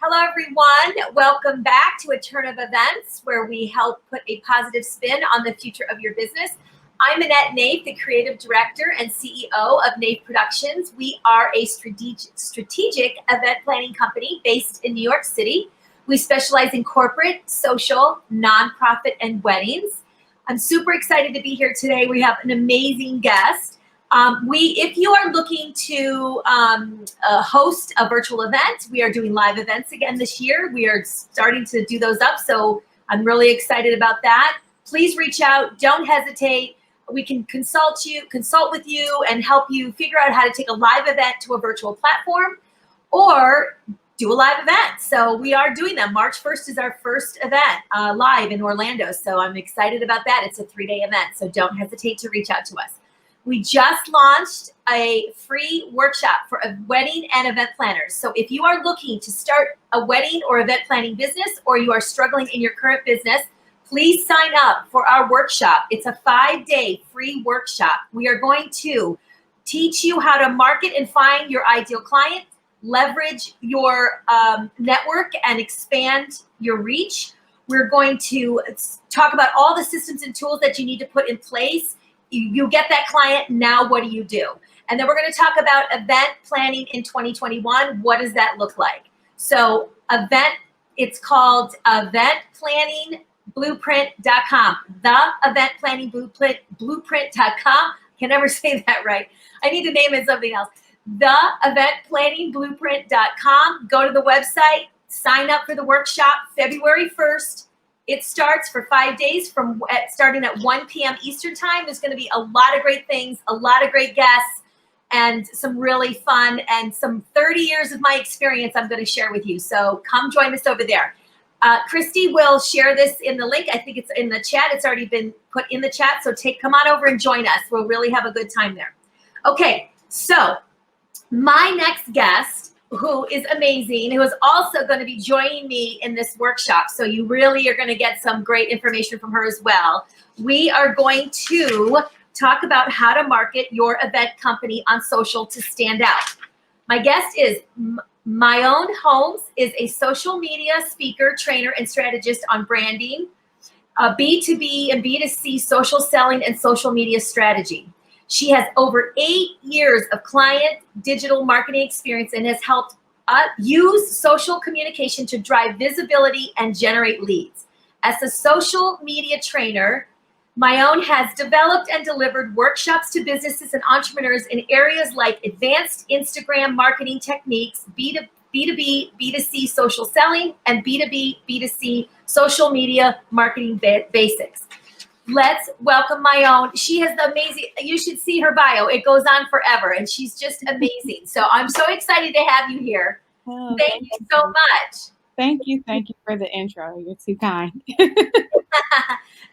Hello, everyone. Welcome back to A Turn of Events, where we help put a positive spin on the future of your business. I'm Annette, the creative director and CEO of Naif Productions. We are a strategic event planning company based in New York City. We specialize in corporate, social, nonprofit, and weddings. I'm super excited to be here today. We have an amazing guest. If you are looking to host a virtual event, we are doing live events again this year. We are starting to do those up, so I'm really excited about that. Please reach out. Don't hesitate. We can consult with you, and help you figure out how to take a live event to a virtual platform or do a live event. So we are doing them. March 1st is our first event live in Orlando, so I'm excited about that. It's a 3-day event, so don't hesitate to reach out to us. We just launched a free workshop for wedding and event planners. So if you are looking to start a wedding or event planning business, or you are struggling in your current business, please sign up for our workshop. It's a 5-day free workshop. We are going to teach you how to market and find your ideal client, leverage your network and expand your reach. We're going to talk about all the systems and tools that you need to put in place. You get that client, now what do you do? And then we're going to talk about event planning in 2021. What does that look like? So it's called eventplanningblueprint.com. The eventplanningblueprint.com. Can never say that right. I need to name it something else. The eventplanningblueprint.com. Go to the website, sign up for the workshop February 1st. It starts for 5 days starting at 1 p.m. Eastern time. There's going to be a lot of great things, a lot of great guests, and some really fun, and some 30 years of my experience I'm going to share with you. So come join us over there. Christy will share this in the link. I think it's in the chat. It's already been put in the chat. So come on over and join us. We'll really have a good time there. Okay, so my next guest, who is amazing, who is also going to be joining me in this workshop. So you really are going to get some great information from her as well. We are going to talk about how to market your event company on social to stand out. My guest is Myown Holmes, is a social media speaker, trainer, and strategist on branding, B2B and B2C social selling and social media strategy. She has over 8 years of client digital marketing experience and has helped use social communication to drive visibility and generate leads. As a social media trainer, Myown has developed and delivered workshops to businesses and entrepreneurs in areas like advanced Instagram marketing techniques, B2B, B2C social selling, and B2B, B2C social media marketing basics. Let's welcome Myown. She has the amazing, you should see her bio. It goes on forever, and she's just amazing. So I'm so excited to have you here. Oh, thank you so much. Thank you for the intro. You're too kind.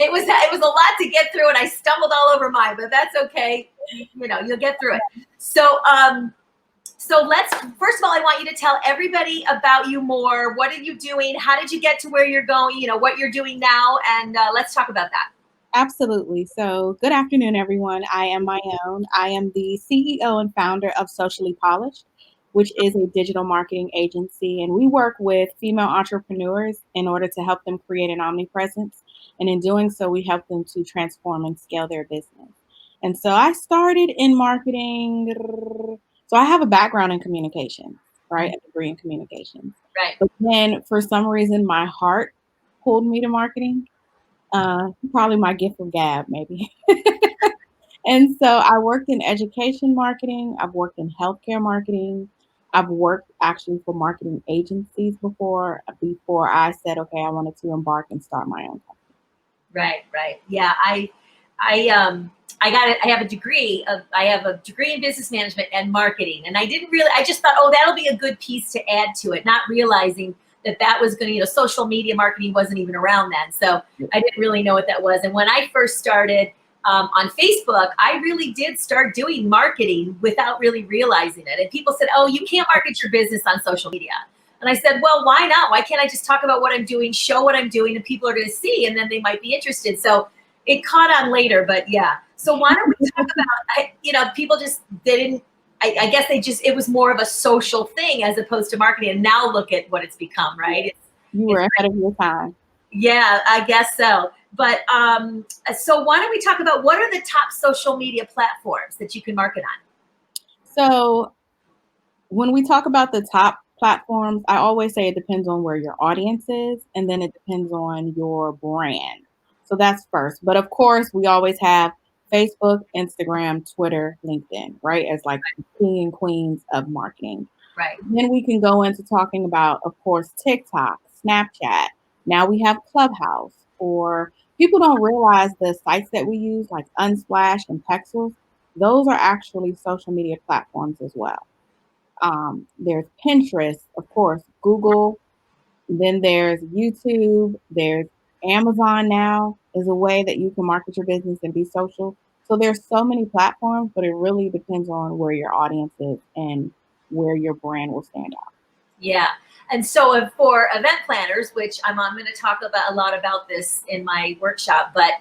It was a lot to get through, and I stumbled all over mine, but that's okay. You'll get through it. So let's, first of all, I want you to tell everybody about you more. What are you doing? How did you get to where you're going? What you're doing now, and let's talk about that. Absolutely. So good afternoon, everyone. I am Myown. I am the CEO and founder of Socially Polished, which is a digital marketing agency. And we work with female entrepreneurs in order to help them create an omnipresence. And in doing so, we help them to transform and scale their business. And so I started in marketing. So I have a background in communication, right? A degree in communications. Right. But then for some reason, my heart pulled me to marketing. Probably my gift of gab, maybe. And so I worked in education marketing. I've worked in healthcare marketing. I've worked actually for marketing agencies before I said, okay, I wanted to embark and start my own company. Right. Yeah, I have a degree in business management and marketing, and I just thought, oh, that'll be a good piece to add to it, not realizing that was going to, social media marketing wasn't even around then. So I didn't really know what that was. And when I first started on Facebook, I really did start doing marketing without really realizing it. And people said, oh, you can't market your business on social media. And I said, well, why not? Why can't I just talk about what I'm doing, show what I'm doing, and people are going to see, and then they might be interested. So it caught on later, but yeah. So why don't we talk about, people just, they didn't I guess it was more of a social thing as opposed to marketing. And now look at what it's become, right? You were ahead of your time. Yeah, I guess so. But so why don't we talk about what are the top social media platforms that you can market on? So when we talk about the top platforms, I always say it depends on where your audience is, and then it depends on your brand. So that's first. But of course, we always have Facebook, Instagram, Twitter, LinkedIn, right? As like the king and queens of marketing. Right. Then we can go into talking about, of course, TikTok, Snapchat. Now we have Clubhouse, or people don't realize the sites that we use, like Unsplash and Pexels. Those are actually social media platforms as well. There's Pinterest, of course, Google, then there's YouTube, there's Amazon now is a way that you can market your business and be social. So there's so many platforms, but it really depends on where your audience is and where your brand will stand out. Yeah. And so for event planners, which I'm going to talk about a lot about this in my workshop, but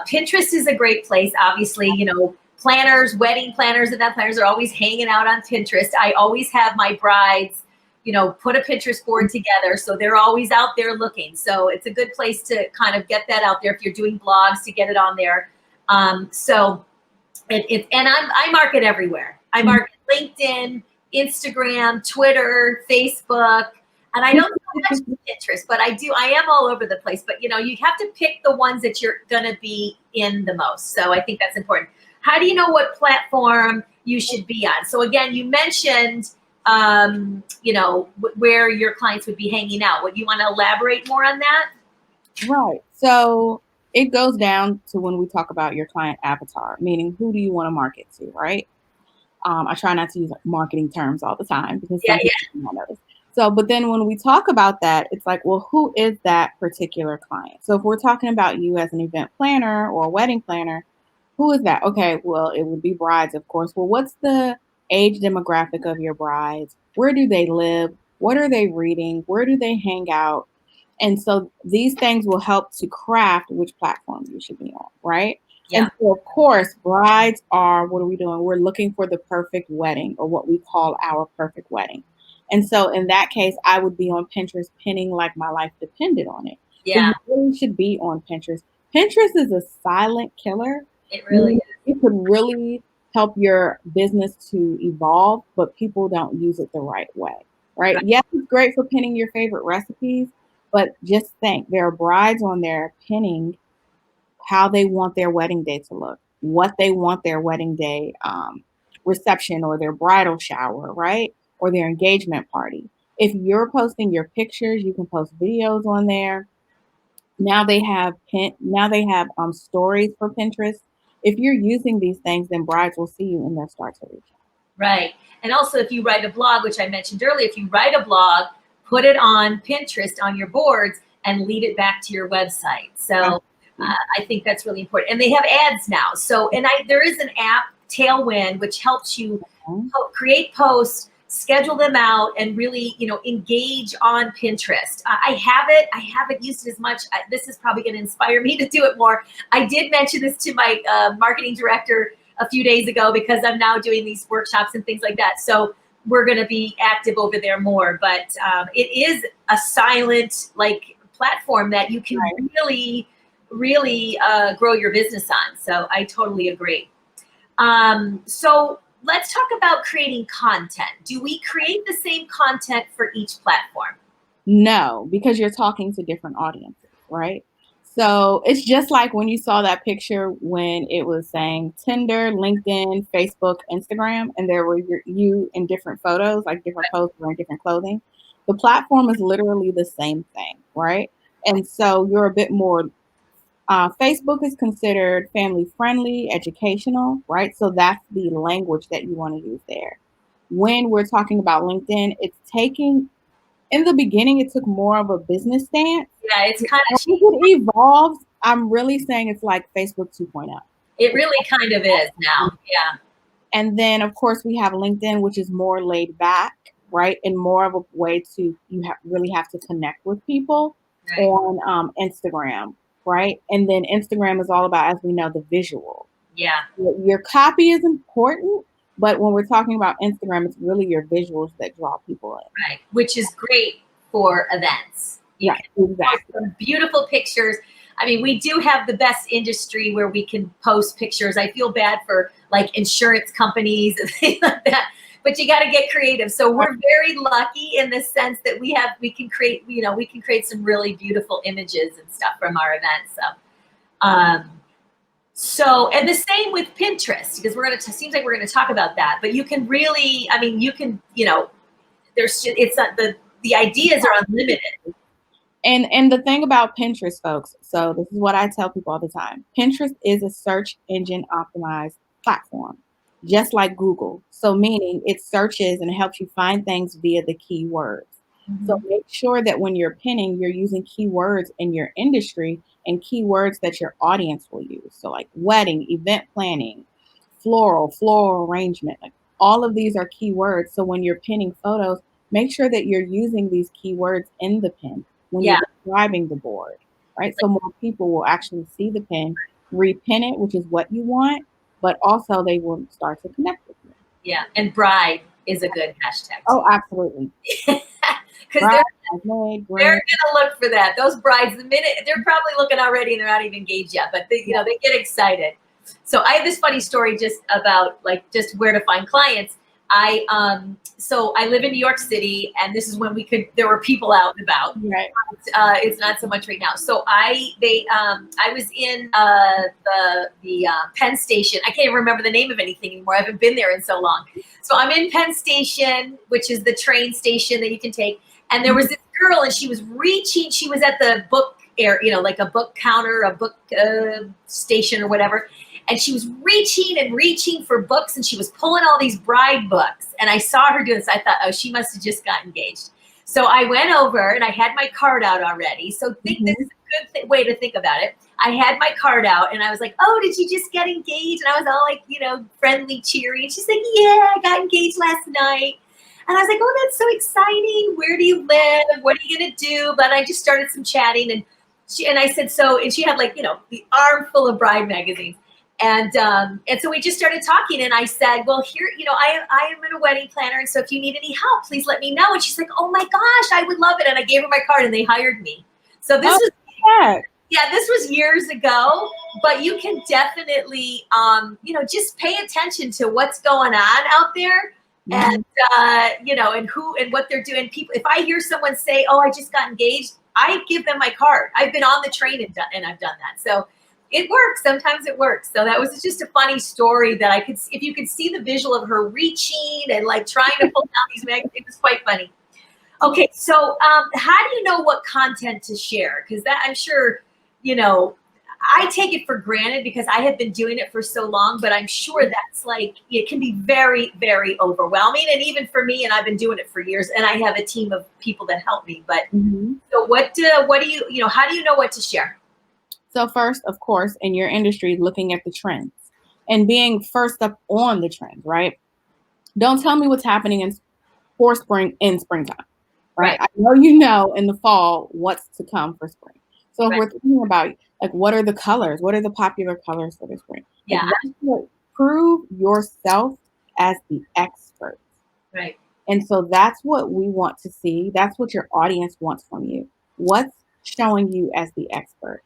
Pinterest is a great place. Obviously, planners, wedding planners, event planners are always hanging out on Pinterest. I always have my brides, put a Pinterest board together. So they're always out there looking. So it's a good place to kind of get that out there if you're doing blogs to get it on there. And I market everywhere. I market LinkedIn, Instagram, Twitter, Facebook, and I don't do much Pinterest, but I am all over the place. But you have to pick the ones that you're gonna be in the most. So I think that's important. How do you know what platform you should be on? So again, you mentioned where your clients would be hanging out. Would you want to elaborate more on that? Right. So it goes down to when we talk about your client avatar, meaning who do you want to market to, right? I try not to use marketing terms all the time because some people don't know this. So, but then when we talk about that, it's like, well, who is that particular client? So if we're talking about you as an event planner or a wedding planner, who is that? Okay, well, it would be brides, of course. Well, what's the age demographic of your brides? Where do they live? What are they reading? Where do they hang out? And so these things will help to craft which platform you should be on, right? Yeah. And so, of course, brides are, what are we doing? We're looking for the perfect wedding, or what we call our perfect wedding. And so in that case, I would be on Pinterest pinning like my life depended on it. Yeah. So you really should be on Pinterest. Pinterest is a silent killer. It really is. It could really help your business to evolve, but people don't use it the right way, right? Yes, it's great for pinning your favorite recipes, but just think there are brides on there pinning how they want their wedding day to look, what they want their wedding day reception or their bridal shower, right? Or their engagement party. If you're posting your pictures, you can post videos on there. Now they have stories for Pinterest. If you're using these things, then brides will see you and they'll start to reach out. Right. And also if you write a blog, which I mentioned earlier, if you write a blog, put it on Pinterest on your boards and lead it back to your website. So I think that's really important. And they have ads now. So, there is an app, Tailwind, which helps you create posts, schedule them out, and really, engage on Pinterest. I have it. I haven't used it as much. This is probably going to inspire me to do it more. I did mention this to my marketing director a few days ago because I'm now doing these workshops and things like that. So we're going to be active over there more. But it is a silent platform that you can really grow your business on. So I totally agree. So let's talk about creating content. Do we create the same content for each platform? No, because you're talking to different audiences, right? So it's just like when you saw that picture when it was saying Tinder, LinkedIn, Facebook, Instagram, and there were you in different photos, like different poses wearing different clothing. The platform is literally the same thing, right? And so you're a bit more Facebook is considered family friendly, educational, right? So that's the language that you want to use there. When we're talking about LinkedIn, it's taking, in the beginning, it took more of a business stance. Yeah, it's kind of. As it evolves, I'm really saying it's like Facebook 2.0. It really kind of is now. Yeah. And then, of course, we have LinkedIn, which is more laid back, right? And more of a way to, really have to connect with people on Instagram, right? And then Instagram is all about, as we know, the visual. Yeah. Your copy is important, But when we're talking about Instagram, it's really your visuals that draw people in. Right, which is great for events. You Yeah, can exactly. post some beautiful pictures. I mean, we do have the best industry where we can post pictures. I feel bad for like insurance companies and things like that, but you got to get creative. So we're very lucky in the sense that we can create, we can create some really beautiful images and stuff from our events. And the same with Pinterest, because seems like we're gonna talk about that. But you can really, I mean, you can, it's not the ideas are unlimited. And the thing about Pinterest, folks, so this is what I tell people all the time. Pinterest is a search engine optimized platform, just like Google. So meaning it searches and it helps you find things via the keywords. So make sure that when you're pinning, you're using keywords in your industry and keywords that your audience will use. So like wedding, event planning, floral arrangement, like all of these are keywords. So when you're pinning photos, make sure that you're using these keywords in the pin when Yeah, you're describing the board, right? So more people will actually see the pin, repin it, which is what you want, but also they will start to connect with you. yeah. And bride is a good hashtag Oh, too. absolutely. Because Bride, they're bride. gonna look for that. Those brides, the minute they're probably looking already and they're not even engaged yet, but they get excited. So I have this funny story just about just where to find clients. So I live in New York City, and this is when there were people out and about. Right. It's not so much right now. So I was in the Penn Station. I can't even remember the name of anything anymore. I haven't been there in so long. So I'm in Penn Station, which is the train station that you can take. And there was this girl, and she was reaching. She was at the book like a book counter, a book station or whatever. And she was reaching and reaching for books, and she was pulling all these bride books. And I saw her doing this. I thought, oh, she must have just got engaged. So I went over, and I had my card out already. So this is a good way to think about it. I had my card out, and I was like, oh, did you just get engaged? And I was all like, friendly, cheery. And she's like, yeah, I got engaged last night. And I was like, oh, that's so exciting. Where do you live? What are you going to do? But I just started some chatting. And I said, and she had the armful of bride magazines. And so we just started talking, and I said, well, here, I am a wedding planner. And so if you need any help, please let me know. And she's like, oh my gosh, I would love it. And I gave her my card, and they hired me. So this this was years ago, but you can definitely, just pay attention to what's going on out there. And, and who and what they're doing. People, if I hear someone say, oh, I just got engaged, I give them my card. I've been on the train and I've done that. So it works. Sometimes it works. So that was just a funny story that if you could see the visual of her reaching and trying to pull down these magazines, it was quite funny. Okay. So how do you know what content to share? Because that, I'm sure, I take it for granted because I have been doing it for so long, but I'm sure that's it can be very, very overwhelming. And even for me, and I've been doing it for years, and I have a team of people that help me. But so what do you, how do you know what to share? So first, of course, in your industry, looking at the trends and being first up on the trends, right? Don't tell me what's happening in springtime, right? I know in the fall what's to come for spring. So if we're thinking about what are the colors? What are the popular colors for the spring? Yeah. Prove yourself as the expert. Right. And so that's what we want to see. That's what your audience wants from you. What's showing you as the expert?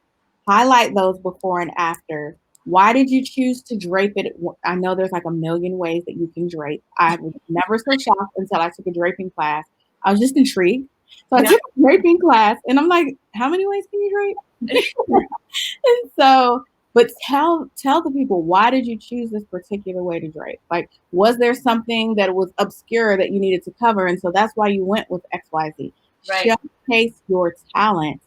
Highlight those before and after. Why did you choose to drape it? I know there's a million ways that you can drape. I was never so shocked until I took a draping class. I was just intrigued. So I took a draping class, and I'm like, how many ways can you drape? And so, but tell the people, why did you choose this particular way to drape? Was there something that was obscure that you needed to cover? And so that's why you went with XYZ. Right. Showcase your talent,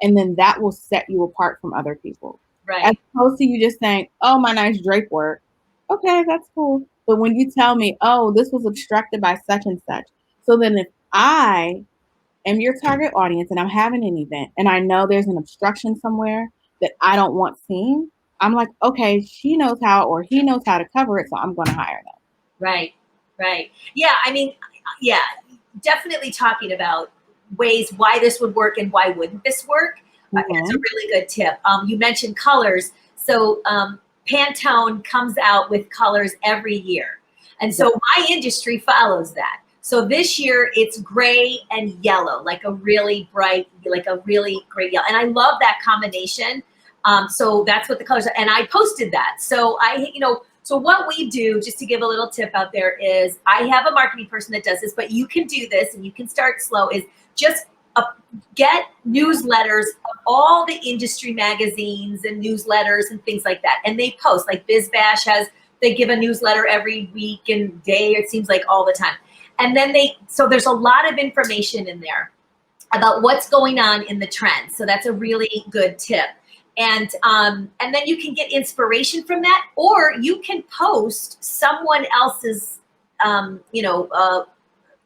and then that will set you apart from other people. Right. As opposed to you just saying, oh, my nice drape work. Okay, that's cool. But when you tell me, oh, this was obstructed by such and such. So then if I am your target audience and I'm having an event and I know there's an obstruction somewhere that I don't want seen, I'm like, okay, she knows how or he knows how to cover it, so I'm going to hire them. Right. Yeah, I mean, yeah, definitely talking about ways why this would work and why wouldn't this work. That's a really good tip. You mentioned colors. So Pantone comes out with colors every year. And so my industry follows that. So this year it's gray and yellow, like a really bright, like a really great yellow. And I love that combination. So that's what the colors are. And I posted that. So so what we do, just to give a little tip out there, is I have a marketing person that does this, but you can do this and you can start slow, is just get newsletters of all the industry magazines and newsletters and things like that. And they post, like Biz Bash they give a newsletter every week and day, it seems like all the time. And then so there's a lot of information in there about what's going on in the trends. So that's a really good tip. And then you can get inspiration from that, or you can post someone else's,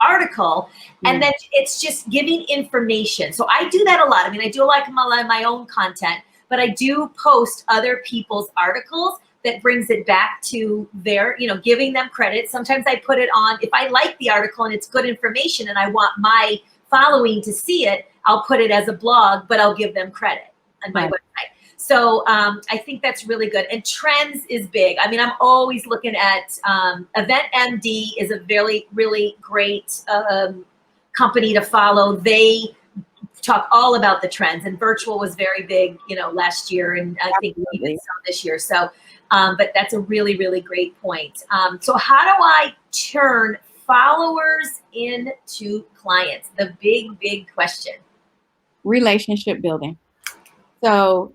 article, and then it's just giving information. So I do that a lot. I mean, I do like a lot of my own content, but I do post other people's articles that brings it back to their, giving them credit. Sometimes I put it on, if I like the article and it's good information and I want my following to see it, I'll put it as a blog, but I'll give them credit on my website. So I think that's really good. And trends is big. I mean, I'm always looking at Event MD is a really, really great company to follow. They talk all about the trends, and virtual was very big, last year, and I think even some this year. So, but that's a really, really great point. So how do I turn followers into clients? The big, big question. Relationship building. So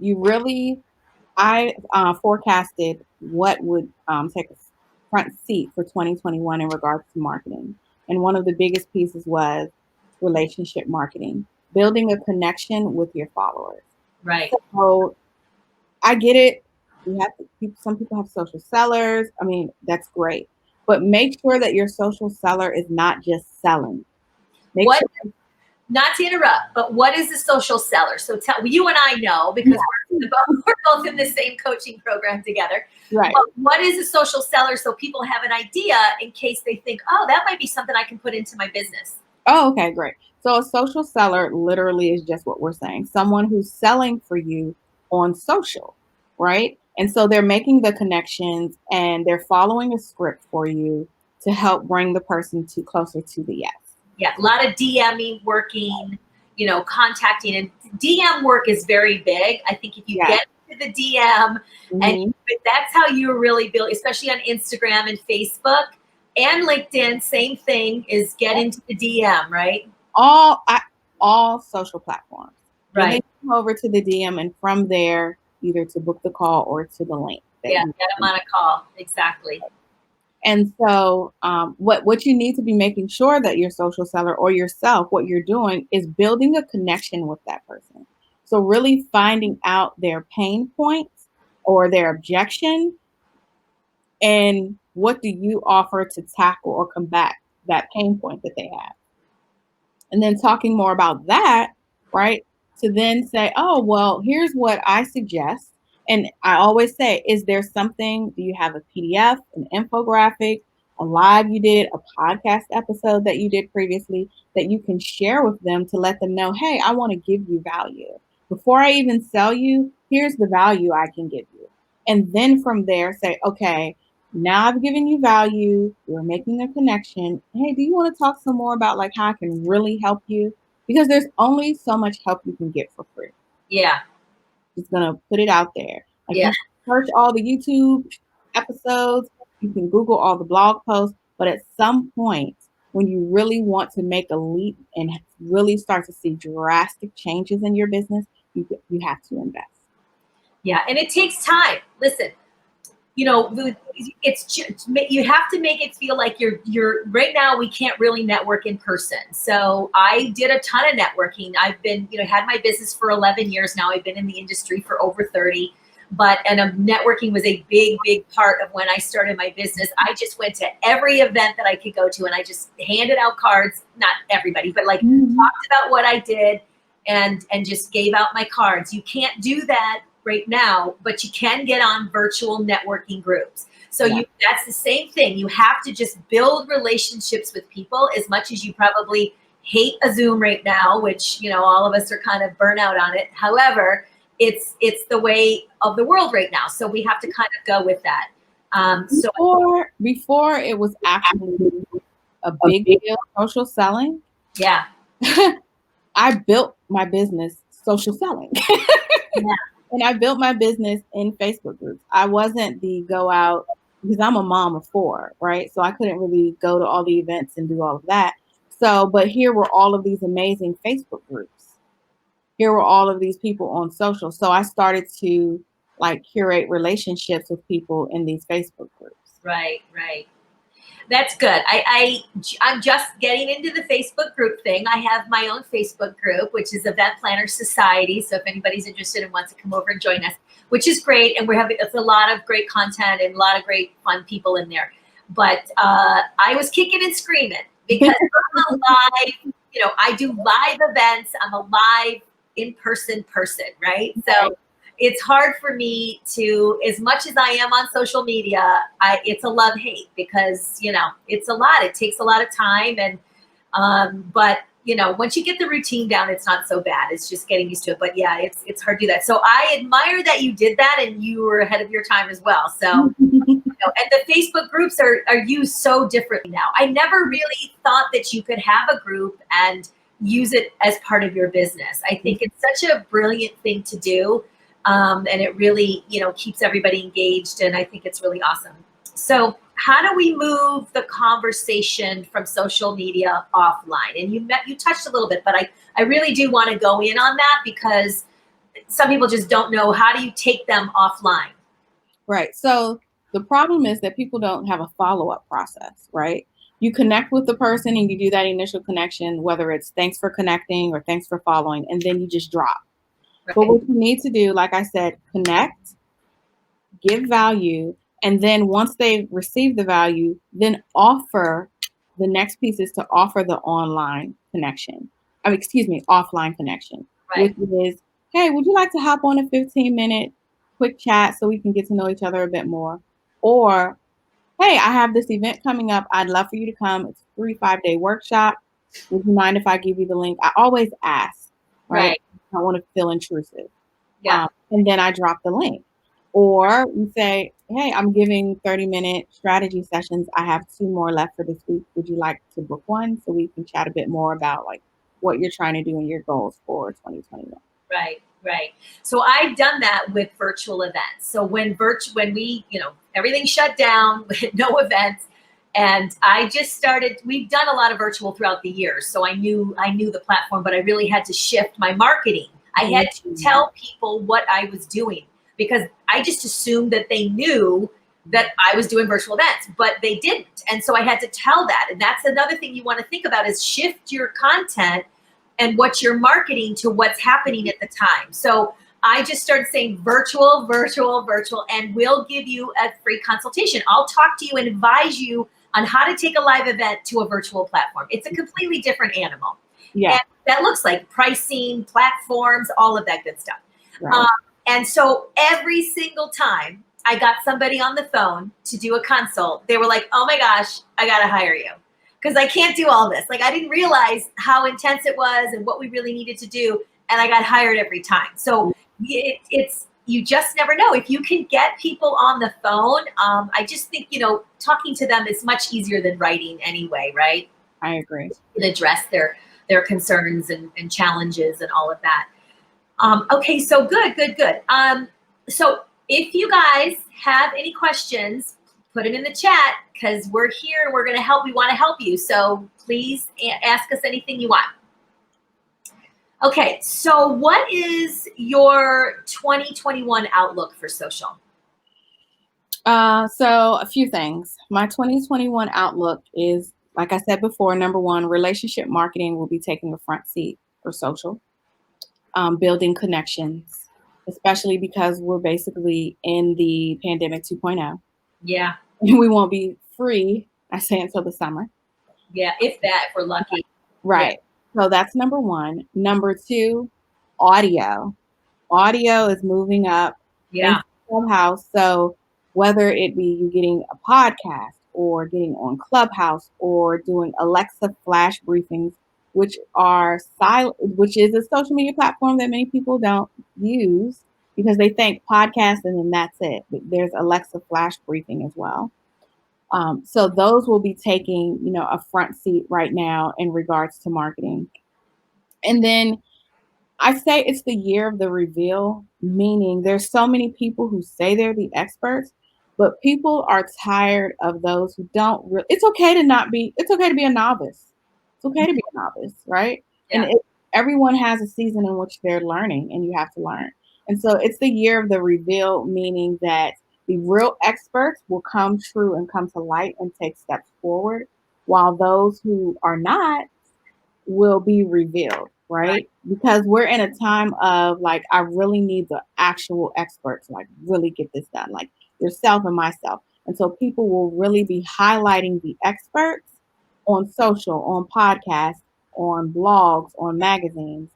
I forecasted what would take a front seat for 2021 in regards to marketing. And one of the biggest pieces was relationship marketing, building a connection with your followers. Right. So I get it. Some people have social sellers. I mean, that's great. But make sure that your social seller is not just selling. Not to interrupt, but what is a social seller? So you and I know, because we're both in the same coaching program together. Right. But what is a social seller, so people have an idea in case they think, oh, that might be something I can put into my business? Oh, okay, great. So a social seller literally is just what we're saying. Someone who's selling for you on social, right? And so they're making the connections and they're following a script for you to help bring the person closer to the yes. Yeah, a lot of DMing, working, contacting, and DM work is very big. I think if you get to the DM, and that's how you really build, especially on Instagram and Facebook and LinkedIn. Same thing, is get into the DM, right? All social platforms. Right. Come over to the DM, and from there, either to book the call or to the link. Yeah, get them on a call. Exactly. And so what you need to be making sure that your social seller or yourself, what you're doing is building a connection with that person. So really finding out their pain points or their objection, and what do you offer to tackle or combat that pain point that they have. And then talking more about that, right? To then say, oh, well, here's what I suggest. And I always say, is there something, do you have a PDF, an infographic, a live you did, a podcast episode that you did previously that you can share with them to let them know, hey, I want to give you value. Before I even sell you, here's the value I can give you. And then from there say, okay, now I've given you value, we're making a connection. Hey, do you want to talk some more about like how I can really help you? Because there's only so much help you can get for free. Yeah. Just gonna put it out there. Like, you can search all the YouTube episodes, you can Google all the blog posts, but at some point when you really want to make a leap and really start to see drastic changes in your business, you have to invest. Yeah, and it takes time. Listen, it's just, you have to make it feel like you're right now. We can't really network in person. So I did a ton of networking. I've been, had my business for 11 years now. I've been in the industry for over 30, and networking was a big, big part of when I started my business. I just went to every event that I could go to, and I just handed out cards, not everybody, but like talked about what I did and just gave out my cards. You can't do that right now, but you can get on virtual networking groups. So that's the same thing. You have to just build relationships with people. As much as you probably hate a Zoom right now, which, all of us are kind of burnt out on it. However, it's the way of the world right now. So we have to kind of go with that. So Before it was actually a big deal, social selling. yeah. I built my business social selling. Yeah. And I built my business in Facebook groups. I wasn't the go out because I'm a mom of 4, right? So I couldn't really go to all the events and do all of that. So, but here were all of these amazing Facebook groups. Here were all of these people on social. So I started to like curate relationships with people in these Facebook groups. Right. That's good. I'm just getting into the Facebook group thing. I have my own Facebook group, which is Event Planner Society. So if anybody's interested and wants to come over and join us, which is great, and it's a lot of great content and a lot of great fun people in there. But I was kicking and screaming because I'm a live, I do live events. I'm a live in-person person, right? So it's hard for me to, as much as I am on social media, it's a love-hate because, it's a lot. It takes a lot of time. And, but, once you get the routine down, it's not so bad. It's just getting used to it. But yeah, it's hard to do that. So I admire that you did that and you were ahead of your time as well. So, and the Facebook groups are used so differently now. I never really thought that you could have a group and use it as part of your business. I think it's such a brilliant thing to do. And it really, keeps everybody engaged. And I think it's really awesome. So how do we move the conversation from social media offline? And you touched a little bit, but I really do want to go in on that because some people just don't know, how do you take them offline? Right. So the problem is that people don't have a follow-up process, right? You connect with the person and you do that initial connection, whether it's thanks for connecting or thanks for following, and then you just drop. Right. But what you need to do, like I said, connect, give value, and then once they receive the value, then offer, the next piece is to offer the online connection. Offline connection, Right. which is, hey, would you like to hop on a 15-minute quick chat so we can get to know each other a bit more? Or, hey, I have this event coming up. I'd love for you to come. It's a 3-5-day workshop. Would you mind if I give you the link? I always ask, right? I don't want to feel intrusive. Yeah. And then I drop the link. Or you say, hey, I'm giving 30-minute strategy sessions. I have 2 more left for this week. Would you like to book one so we can chat a bit more about like what you're trying to do and your goals for 2021? Right. So I've done that with virtual events. So when we, everything shut down, with no events, and I just started, we've done a lot of virtual throughout the years. So I knew the platform, but I really had to shift my marketing. I had to tell people what I was doing because I just assumed that they knew that I was doing virtual events, but they didn't. And so I had to tell that. And that's another thing you want to think about is shift your content and what you're marketing to what's happening at the time. So I just started saying virtual, and we'll give you a free consultation. I'll talk to you and advise you on how to take a live event to a virtual platform. It's a completely different animal. Yeah. And that looks like pricing, platforms, all of that good stuff. Right. And so every single time I got somebody on the phone to do a consult, they were like, oh my gosh, I got to hire you. Because I can't do all this. Like I didn't realize how intense it was and what we really needed to do. And I got hired every time. So it's you just never know. If you can get people on the phone, I just think, talking to them is much easier than writing anyway, right? I agree. You can address their concerns and challenges and all of that. Okay, so good. So if you guys have any questions, put it in the chat because we're here and we're going to help. We want to help you. So please ask us anything you want. Okay, so what is your 2021 outlook for social? So a few things. My 2021 outlook is, like I said before, number one, relationship marketing will be taking a front seat for social. Building connections, especially because we're basically in the pandemic 2.0. Yeah. We won't be free, I say, until the summer. Yeah, if we're lucky. Right. Yeah. So that's number one. Number two, audio. Audio is moving up in Clubhouse. So whether it be you getting a podcast or getting on Clubhouse or doing Alexa flash briefings, which is a social media platform that many people don't use. because they think podcast and then that's it. But there's Alexa flash briefing as well. So those will be taking, a front seat right now in regards to marketing. And then I say it's the year of the reveal, meaning there's so many people who say they're the experts, but people are tired of those who don't really. It's okay to not be. It's okay to be a novice. It's okay to be a novice, right? And Yeah. everyone has a season in which they're learning, and you have to learn. And so it's the year of the reveal, meaning that the real experts will come true and come to light and take steps forward, while those who are not will be revealed, Right. right? Because we're in a time of like, I really need the actual experts, like really get this done, like yourself and myself. And so people will really be highlighting the experts on social, on podcasts, on blogs, on magazines.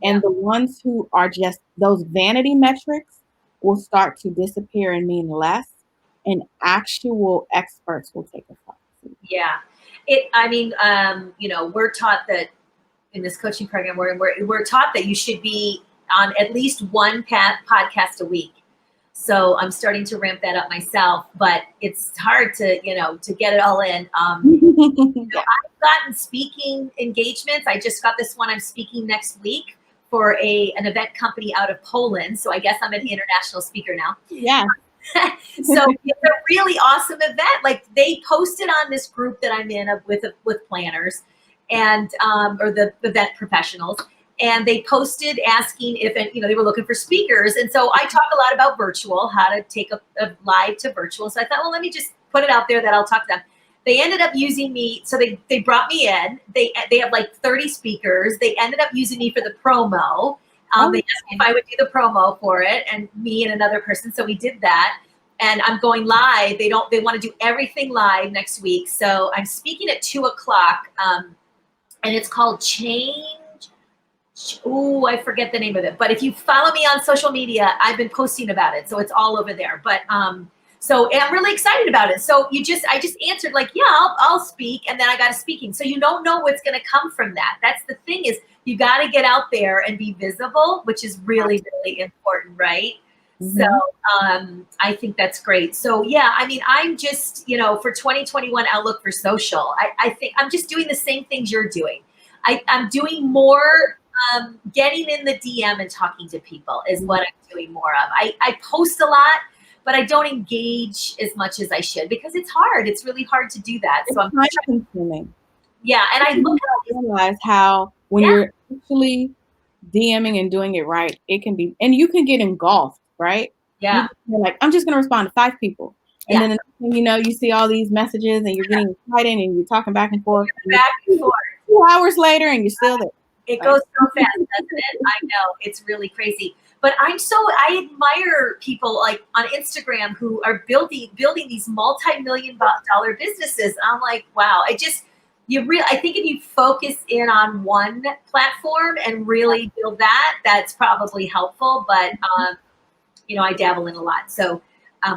Yeah. And the ones who are just those vanity metrics will start to disappear and mean less. And actual experts will take a front seat. Yeah. We're taught that in this coaching program, we're taught that you should be on at least one podcast a week. So I'm starting to ramp that up myself, but it's hard to get it all in. I've gotten speaking engagements. I just got this one. I'm speaking next week for an event company out of Poland. So I guess I'm an international speaker now. Yeah. So it's a really awesome event. Like they posted on this group that I'm in with planners and or the event professionals, and they posted asking if they were looking for speakers. And so I talk a lot about virtual, how to take a live to virtual. So I thought, well, let me just put it out there that I'll talk to them. They ended up using me. So they brought me in. They have like 30 speakers. They ended up using me for the promo. They asked me if I would do the promo for it, and me and another person. So we did that. And I'm going live. They want to do everything live next week. So I'm speaking at 2:00. And it's called Change. Oh, I forget the name of it. But if you follow me on social media, I've been posting about it. So it's all over there. But so I'm really excited about it. So I just answered like, yeah, I'll speak. And then I got a speaking. So you don't know what's going to come from that. That's the thing, is you got to get out there and be visible, which is really, really important, right? Mm-hmm. So I think that's great. So yeah, I mean, I'm just, for 2021 outlook for social, I think I'm just doing the same things you're doing. I'm doing more getting in the DM and talking to people is what I'm doing more of. I post a lot, but I don't engage as much as I should because it's hard. It's really hard to do that. So I'm time consuming. Yeah, and I look at realize how when you're actually DMing and doing it right, it can be, and you can get engulfed, right? Yeah. You're like, I'm just going to respond to 5 people. And then the next thing you know, you see all these messages and you're getting excited and you're talking back and forth. Back and forth. 2 hours later and you're still there. It goes so fast, doesn't it? I know. It's really crazy. But I admire people like on Instagram who are building these multi-million-dollar businesses. I'm like, wow. I think if you focus in on one platform and really build that, that's probably helpful. But, I dabble in a lot. So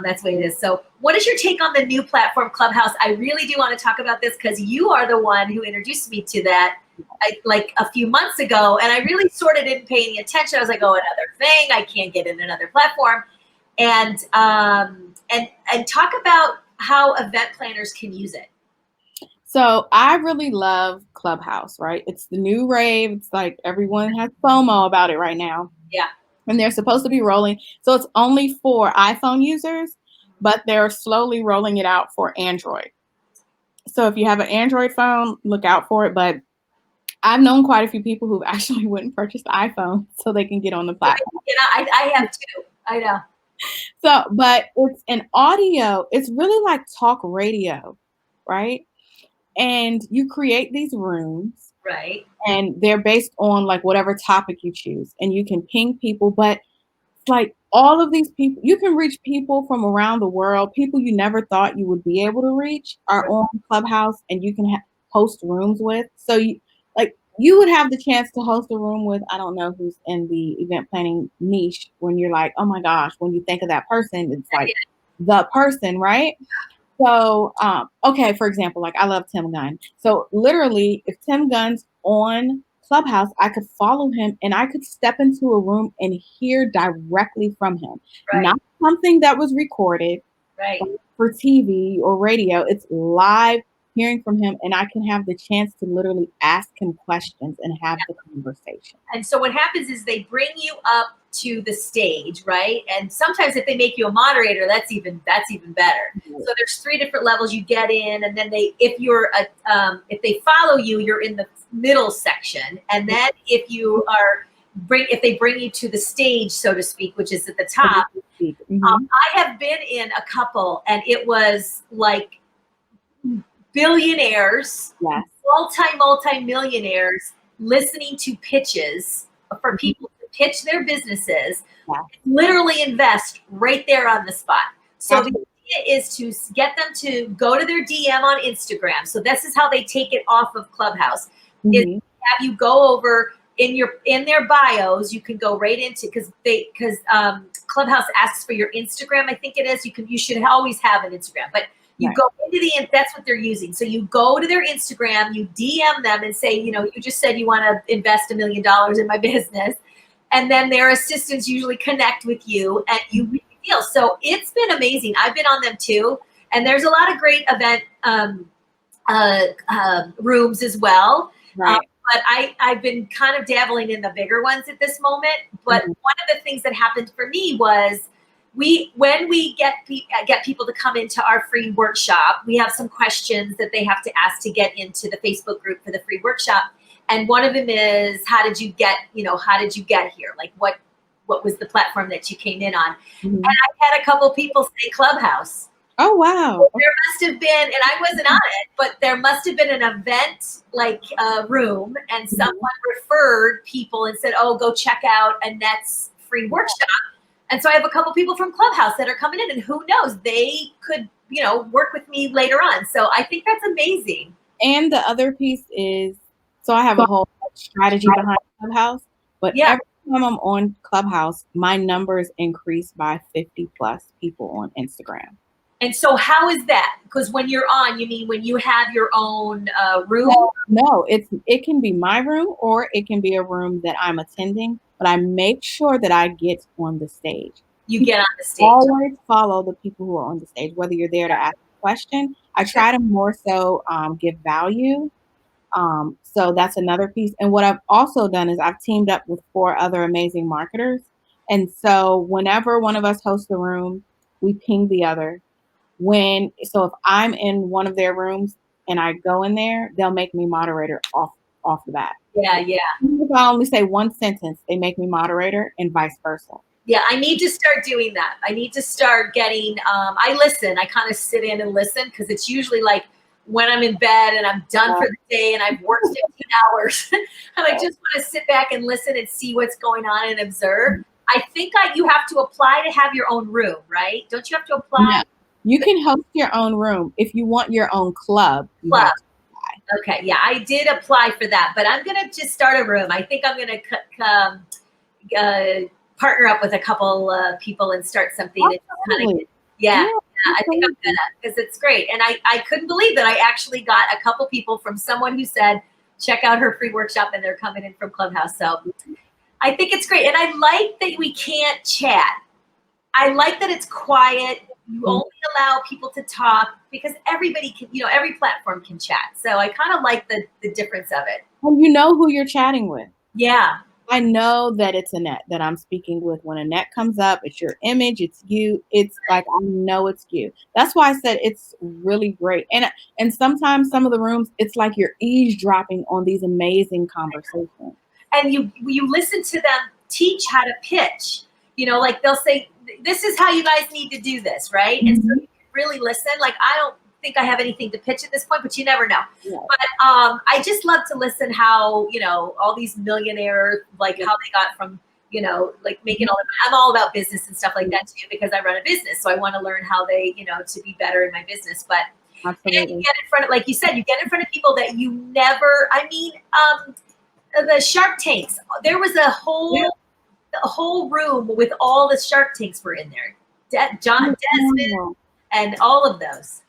that's the way it is. So what is your take on the new platform, Clubhouse? I really do want to talk about this because you are the one who introduced me to that like a few months ago. And I really sort of didn't pay any attention. I was like, oh, another thing. I can't get in another platform. And talk about how event planners can use it. So I really love Clubhouse, right? It's the new rave. It's like everyone has FOMO about it right now. Yeah. And they're supposed to be rolling. So it's only for iPhone users, but they're slowly rolling it out for Android. So if you have an Android phone, look out for it. But I've known quite a few people who've actually went and purchased the iPhone so they can get on the platform. I have too. I know. So, but it's an audio. It's really like talk radio, right? And you create these rooms. Right. And they're based on like whatever topic you choose. And you can ping people, but like all of these people, you can reach people from around the world. People you never thought you would be able to reach are on Clubhouse, and you can host rooms with. So you would have the chance to host a room with, I don't know who's in the event planning niche, when you're like, oh my gosh, when you think of that person, it's like the person, right? So, okay, for example, like I love Tim Gunn. So literally, if Tim Gunn's on Clubhouse, I could follow him and I could step into a room and hear directly from him. Right. Not something that was recorded Right. for TV or radio. It's live hearing from him, and I can have the chance to literally ask him questions and have the conversation. And so what happens is they bring you up to the stage, right? And sometimes if they make you a moderator, that's even better. Right. So there's 3 different levels you get in, and then if they follow you, you're in the middle section, and then if they bring you to the stage, so to speak, which is at the top. I have been in a couple, and it was like billionaires, Yes. multi-millionaires listening to pitches for people to pitch their businesses, literally invest right there on the spot. So the idea is to get them to go to their DM on Instagram. So this is how they take it off of Clubhouse. Is have you go over in their bios, you can go right into, because Clubhouse asks for your Instagram, I think it is. You should always have an Instagram, but you go into that's what they're using. So you go to their Instagram, you DM them and say, you just said you want to invest $1 million in my business. And then their assistants usually connect with you and you make a deal. So it's been amazing. I've been on them too. And there's a lot of great event rooms as well. Right. But I've been kind of dabbling in the bigger ones at this moment. But one of the things that happened for me was when we get people to come into our free workshop, we have some questions that they have to ask to get into the Facebook group for the free workshop. And one of them is, how did you get here? Like what was the platform that you came in on? And I had a couple people say Clubhouse. Oh, wow. There must have been, and I wasn't on it, but there must have been an event room, and someone referred people and said, oh, go check out Annette's free workshop. And so I have a couple people from Clubhouse that are coming in, and who knows, they could, work with me later on. So I think that's amazing. And the other piece is, so I have a whole strategy behind Clubhouse, but every time I'm on Clubhouse, my numbers increase by 50 plus people on Instagram. And so how is that? Because when you're on, you mean when you have your own room? No, it can be my room or it can be a room that I'm attending, but I make sure that I get on the stage. You get on the stage. Always follow the people who are on the stage, whether you're there to ask a question. I try to more so give value. So that's another piece. And what I've also done is I've teamed up with 4 other amazing marketers. And so whenever one of us hosts a room, we ping the other. So if I'm in one of their rooms and I go in there, they'll make me moderator off the bat. Yeah. If I only say one sentence, they make me moderator and vice versa. Yeah, I need to start doing that. I need to start getting, I listen. I kind of sit in and listen because it's usually like when I'm in bed and I'm done for the day and I've worked 15 hours. And I just want to sit back and listen and see what's going on and observe. I think you have to apply to have your own room, right? Don't you have to apply? No. You can host your own room. If you want your own club, you have to apply. Okay, yeah, I did apply for that, but I'm going to just start a room. I think I'm going to partner up with a couple people and start something. Yeah, I think I'm going to, because it's great. And I couldn't believe that I actually got a couple people from someone who said, check out her free workshop, and they're coming in from Clubhouse. So I think it's great. And I like that we can't chat. I like that it's quiet. You only allow people to talk because everybody can, every platform can chat. So I kind of like the difference of it. And you know who you're chatting with. Yeah. I know that it's Annette that I'm speaking with. When Annette comes up, it's your image, it's you. It's like, I know it's you. That's why I said it's really great. And sometimes some of the rooms, it's like you're eavesdropping on these amazing conversations. And you listen to them teach how to pitch. Like they'll say, this is how you guys need to do this, right? And so you really listen. Like, I don't think I have anything to pitch at this point, but you never know. Yeah. But I just love to listen how, all these millionaires, like how they got from, like making all the money. I'm all about business and stuff like that too, because I run a business. So I want to learn how they, to be better in my business. But and you get in front of, like you said, you get in front of people that you never, the Shark Tanks, there was a whole room with all the Shark Tanks were in there. John Desmond and all of those.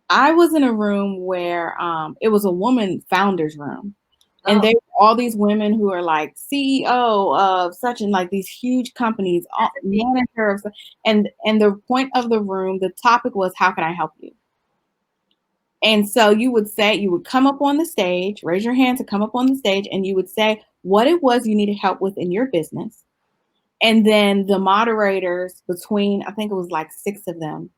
I was in a room where it was a woman founder's room. And Oh, they all these women who are like CEO of such and like these huge companies, that's amazing. manager of, and the point of the room, the topic was, how can I help you? And so you would come up on the stage, raise your hand to come up on the stage, and you would say what it was you needed help with in your business. And then the moderators, between, I think it was like 6 of them,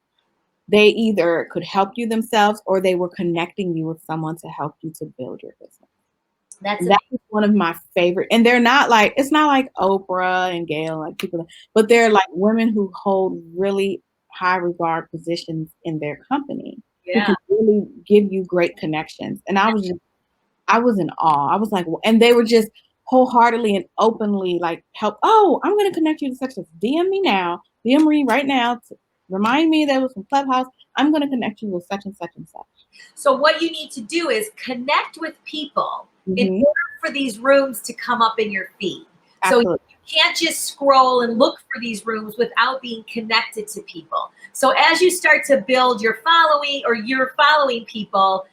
they either could help you themselves or they were connecting you with someone to help you to build your business. That's That amazing. is one of my favorite. And they're not like, it's not like Oprah and Gail, like people, but they're like women who hold really high regard positions in their company who Yeah. can really give you great connections. And I was in awe. I was like, and they were just wholeheartedly and openly like, help. Oh, I'm going to connect you to such as DM me now, DM me right now to remind me that it was from Clubhouse. I'm going to connect you with such and such and such. So what you need to do is connect with people in Mm-hmm. order for these rooms to come up in your feed. So Absolutely. you can't just scroll and look for these rooms without being connected to people. So as you start to build your following or you're following people,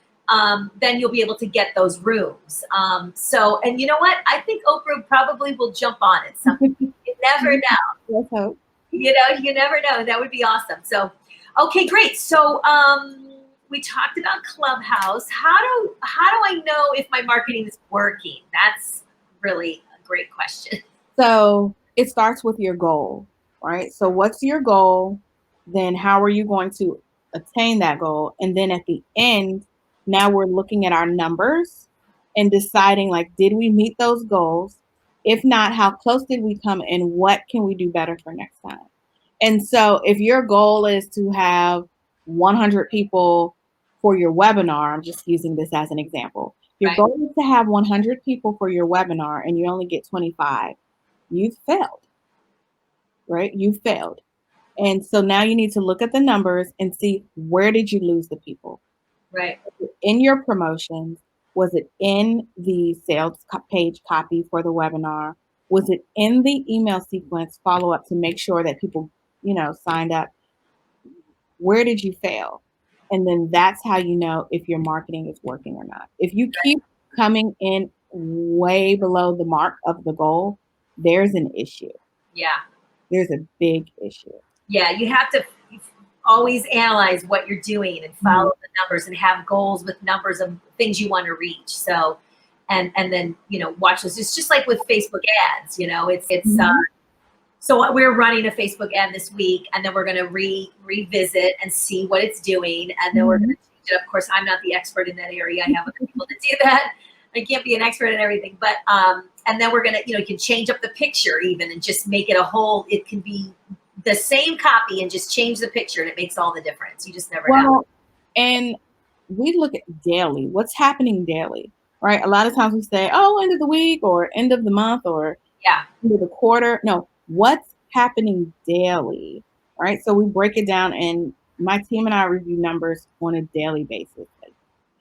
then you'll be able to get those rooms. And you know what? I think Oprah probably will jump on it. Something you never know. Let's hope. You know, you never know. That would be awesome. So, okay, great. So, we talked about Clubhouse. How do I know if my marketing is working? That's really a great question. So it starts with your goal, right? So what's your goal? Then how are you going to attain that goal? And then at the end, now we're looking at our numbers and deciding like, did we meet those goals? If not, how close did we come and what can we do better for next time? And so if your goal is to have 100 people for your webinar, I'm just using this as an example. Your Right. goal is to have 100 people for your webinar and you only get 25. You've failed, right? You failed. And so now you need to look at the numbers and see, where did you lose the people? Right. In your promotions? Was it in the sales page copy for the webinar? Was it in the email sequence follow up to make sure that people, signed up? Where did you fail? And then that's how you know if your marketing is working or not. If you keep coming in way below the mark of the goal, there's an issue. Yeah. There's a big issue. Yeah. You have to always analyze what you're doing and follow the numbers and have goals with numbers of things you want to reach. So, and then, watch this. It's just like with Facebook ads, so we're running a Facebook ad this week, and then we're going to revisit and see what it's doing, and then we're going to change it. Of course, I'm not the expert in that area. I have other people to do that. I can't be an expert in everything, but and then we're going to, you can change up the picture even and just make it a whole. It can be the same copy and just change the picture, and it makes all the difference. You just never know. And we look at daily, what's happening daily, right? A lot of times we say, oh, end of the week or end of the month or end of the quarter. No, what's happening daily, right? So we break it down, and my team and I review numbers on a daily basis.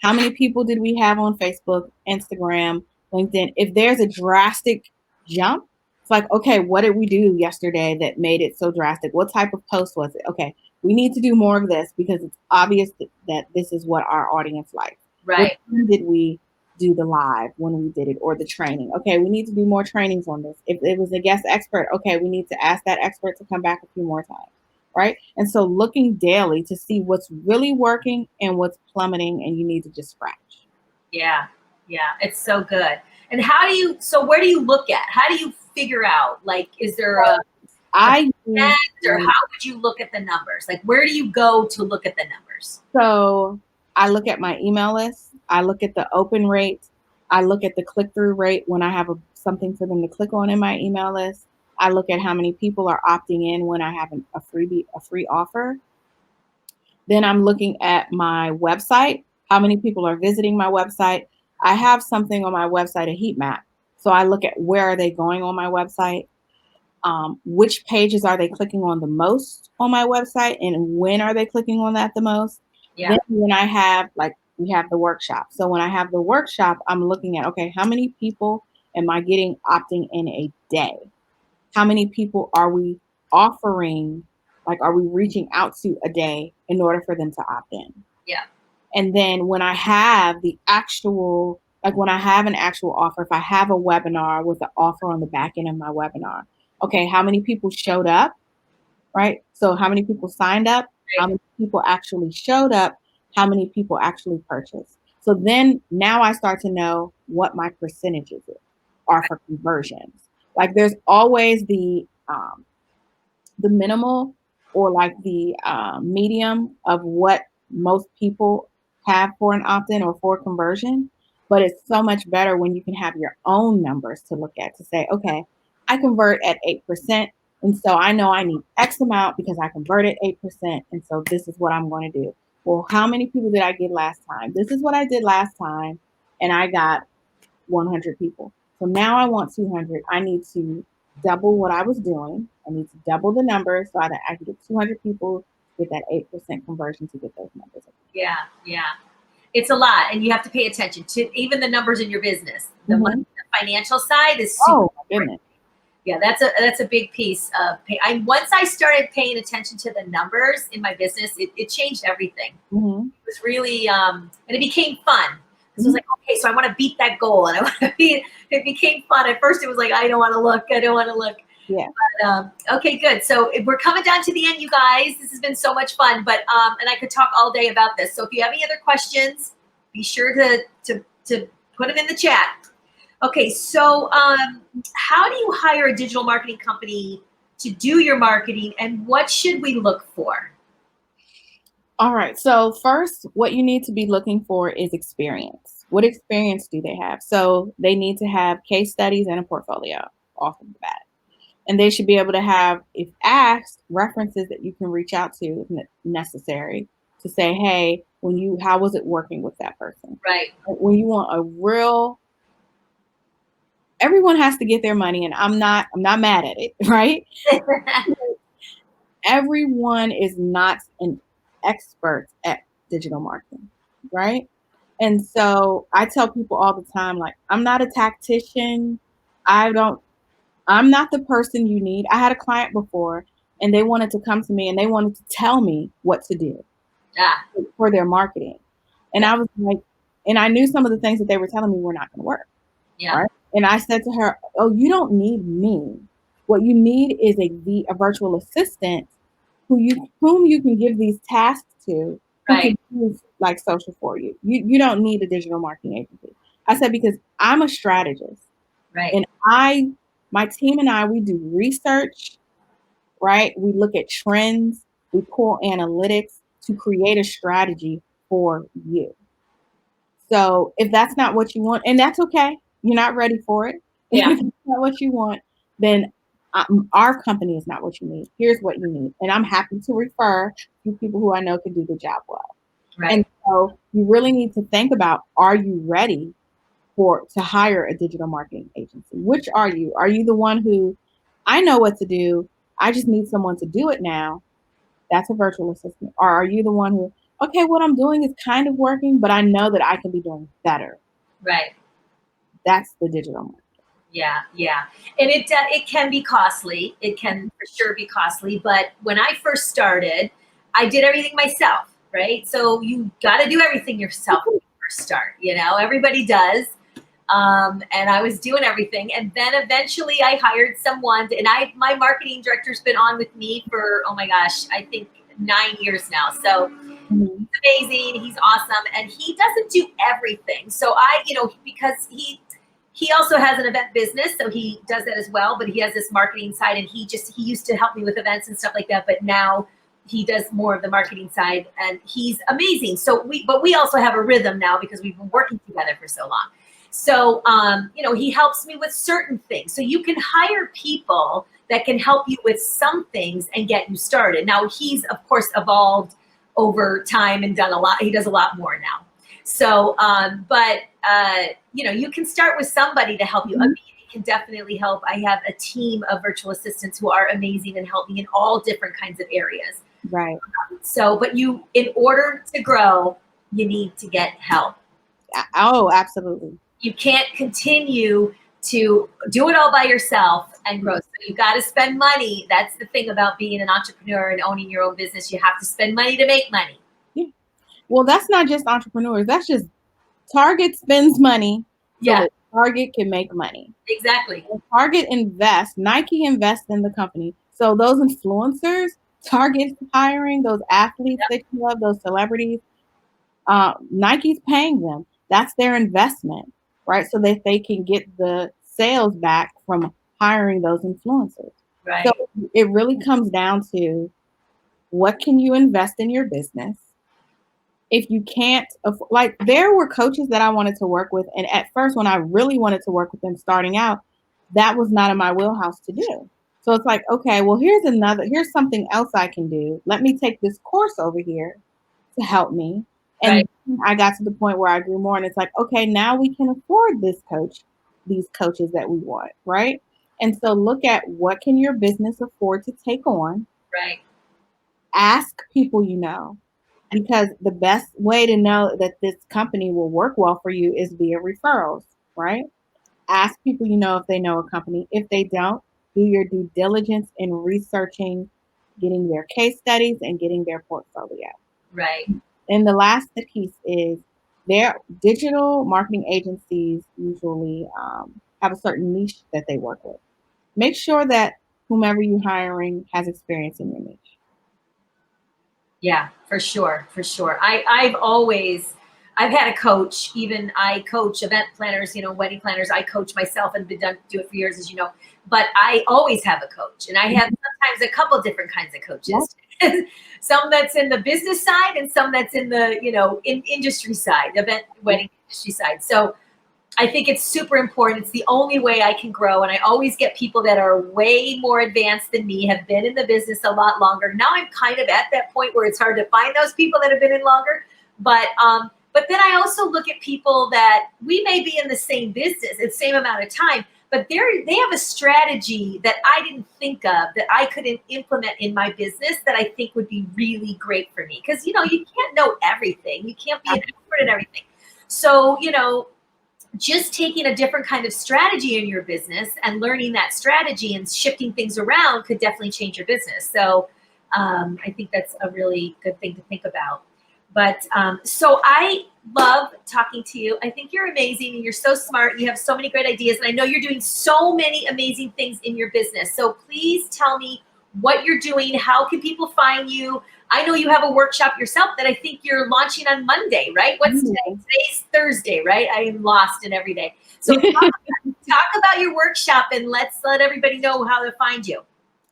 How many people did we have on Facebook, Instagram, LinkedIn? If there's a drastic jump, it's like, okay, what did we do yesterday that made it so drastic? What type of post was it? Okay, we need to do more of this because it's obvious that this is what our audience likes. Right. When did we do the live when we did it or the training? Okay, we need to do more trainings on this. If it was a guest expert, okay, we need to ask that expert to come back a few more times. Right? And so looking daily to see what's really working and what's plummeting, and you need to just scratch. Yeah. Yeah. It's so good. And where do you look at? How do you figure out, like, is there or how would you look at the numbers? Like, where do you go to look at the numbers? So I look at my email list. I look at the open rate. I look at the click-through rate when I have something for them to click on in my email list. I look at how many people are opting in when I have a free offer. Then I'm looking at my website, how many people are visiting my website. I have something on my website, a heat map. So I look at where are they going on my website, which pages are they clicking on the most on my website, and when are they clicking on that the most. Yeah. Then when I have, we have the workshop. So when I have the workshop, I'm looking at, okay, how many people am I getting opting in a day? How many people are we offering, are we reaching out to a day in order for them to opt in? Yeah. And then when I have the actual Like when I have an actual offer, if I have a webinar with an offer on the back end of my webinar, okay, how many people showed up, right? So how many people signed up? How Right. many people actually showed up? How many people actually purchased? So then now I start to know what my percentages are for conversions. Like there's always the minimal or like the medium of what most people have for an opt-in or for conversion. But it's so much better when you can have your own numbers to look at to say, okay, I convert at 8%. And so I know I need X amount because I converted 8%. And so this is what I'm going to do. Well, how many people did I get last time? This is what I did last time. And I got 100 people. So now I want 200. I need to double what I was doing. I need to double the numbers so that I can get 200 people, get that 8% conversion to get those numbers. Yeah, yeah. It's a lot, and you have to pay attention to even the numbers in your business. The money, the financial side is super. Oh my goodness. Yeah, that's a big piece of pay. Once I started paying attention to the numbers in my business, it changed everything. It was really and it became fun. So it was like, okay, so I want to beat that goal, and I want to beat. It became fun. At first, it was like, I don't want to look. I don't want to look. Yeah. But, okay, good. So we're coming down to the end, you guys. This has been so much fun, but and I could talk all day about this. So if you have any other questions, be sure to put them in the chat. Okay, so how do you hire a digital marketing company to do your marketing, and what should we look for? All right. So first, what you need to be looking for is experience. What experience do they have? So they need to have case studies and a portfolio off of the bat. And they should be able to have, if asked, references that you can reach out to if necessary to say, hey, how was it working with that person? Right. When you want a real, everyone has to get their money, and I'm not mad at it, right? Everyone is not an expert at digital marketing, right? And so I tell people all the time, like, I'm not a tactician. I'm not the person you need. I had a client before and they wanted to come to me and they wanted to tell me what to do for their marketing. And I was like, and I knew some of the things that they were telling me were not going to work. Yeah. Right. And I said to her, oh, you don't need me. What you need is a virtual assistant whom you can give these tasks to, who can use like social for you. You don't need a digital marketing agency. I said, because I'm a strategist. Right. And my team and I, we do research, right? We look at trends, we pull analytics to create a strategy for you. So if that's not what you want, and that's okay, you're not ready for it. Yeah. If it's not what you want, then our company is not what you need. Here's what you need. And I'm happy to refer to people who I know can do the job well. Right. And so you really need to think about, are you ready to hire a digital marketing agency? Which are you? Are you the one who, I know what to do, I just need someone to do it now? That's a virtual assistant. Or are you the one who, okay, what I'm doing is kind of working, but I know that I can be doing better? Right. That's the digital marketing. Yeah, yeah. And it can be costly. It can for sure be costly. But when I first started, I did everything myself, right? So you got to do everything yourself when you first start. Everybody does. And I was doing everything. And then eventually I hired someone and my marketing director's been on with me for, oh my gosh, I think 9 years now. So he's amazing. He's awesome. And he doesn't do everything. So because he also has an event business, so he does that as well, but he has this marketing side and he used to help me with events and stuff like that. But now he does more of the marketing side and he's amazing. So we also have a rhythm now because we've been working together for so long. So, he helps me with certain things. So you can hire people that can help you with some things and get you started. Now, he's, of course, evolved over time and done a lot. He does a lot more now. So, you can start with somebody to help you. I mean, it can definitely help. I have a team of virtual assistants who are amazing and help me in all different kinds of areas. Right. But in order to grow, you need to get help. Oh, absolutely. You can't continue to do it all by yourself and grow. So you got to spend money. That's the thing about being an entrepreneur and owning your own business. You have to spend money to make money. Yeah. Well, that's not just entrepreneurs. That's just Target spends money. Yeah. that Target can make money. Exactly. When Target invests, Nike invests in the company. So those influencers, Target's hiring, those athletes Yep. that you love, those celebrities, Nike's paying them. That's their investment, right? So that they can get the sales back from hiring those influencers. Right. So it really comes down to, what can you invest in your business? If you can't, like, there were coaches that I wanted to work with, and at first, when I really wanted to work with them starting out, that was not in my wheelhouse to do. So it's like, okay, well, here's something else I can do. Let me take this course over here to help me. Right. And I got to the point where I grew more, and it's like, okay, now we can afford these coaches that we want, right? And so look at, what can your business afford to take on? Right. Ask people you know, because the best way to know that this company will work well for you is via referrals, right? Ask people you know if they know a company. If they don't, do your due diligence in researching, getting their case studies, and getting their portfolio. Right. And the last piece is, their digital marketing agencies usually have a certain niche that they work with. Make sure that whomever you're hiring has experience in your niche. Yeah, for sure, for sure. I've had a coach. Even I coach event planners, wedding planners. I coach myself and do it for years, as you know. But I always have a coach, and I have sometimes a couple different kinds of coaches. Yep. Some that's in the business side, and some that's in the industry side, event wedding industry side. So I think it's super important. It's the only way I can grow. And I always get people that are way more advanced than me, have been in the business a lot longer. Now I'm kind of at that point where it's hard to find those people that have been in longer. But then I also look at people that we may be in the same business, the same amount of time, but they have a strategy that I didn't think of, that I could implement in my business, that I think would be really great for me. Because, you can't know everything. You can't be an expert in everything. So, just taking a different kind of strategy in your business and learning that strategy and shifting things around could definitely change your business. So I think that's a really good thing to think about. But so I love talking to you. I think you're amazing and you're so smart. You have so many great ideas. And I know you're doing so many amazing things in your business. So please tell me what you're doing. How can people find you? I know you have a workshop yourself that I think you're launching on Monday, right? What's today? Today's Thursday, right? I am lost in every day. So talk about your workshop, and let's let everybody know how to find you.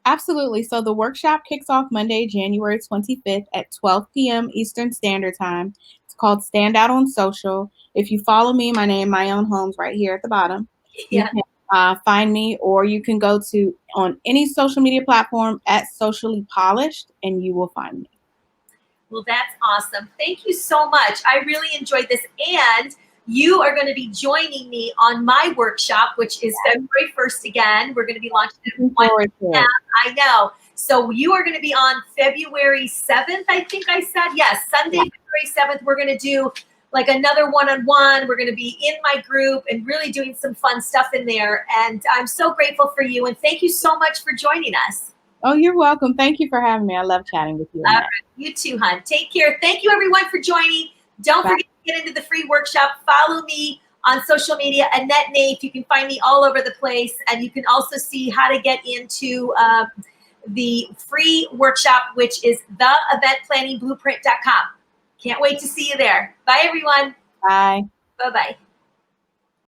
Absolutely. So the workshop kicks off Monday, January 25th at 12 p.m. Eastern Standard Time. It's called Stand Out on Social. If you follow me, my name, Myown Holmes, right here at the bottom. Yeah. You can find me, or you can go to on any social media platform at Socially Polished, and you will find me. Well, that's awesome. Thank you so much. I really enjoyed this. And you are going to be joining me on my workshop, which is February 1st again. We're going to be launching it. I know. So you are going to be on February 7th, I think I said. Yes, Sunday, February 7th. We're going to do like another one-on-one. We're going to be in my group and really doing some fun stuff in there. And I'm so grateful for you. And thank you so much for joining us. Oh, you're welcome. Thank you for having me. I love chatting with you. All right. You too, hon. Take care. Thank you, everyone, for joining. Don't forget to get into the free workshop. Follow me on social media, Annette Naif. You can find me all over the place. And you can also see how to get into the free workshop, which is theeventplanningblueprint.com. Can't wait to see you there. Bye, everyone. Bye. Bye-bye.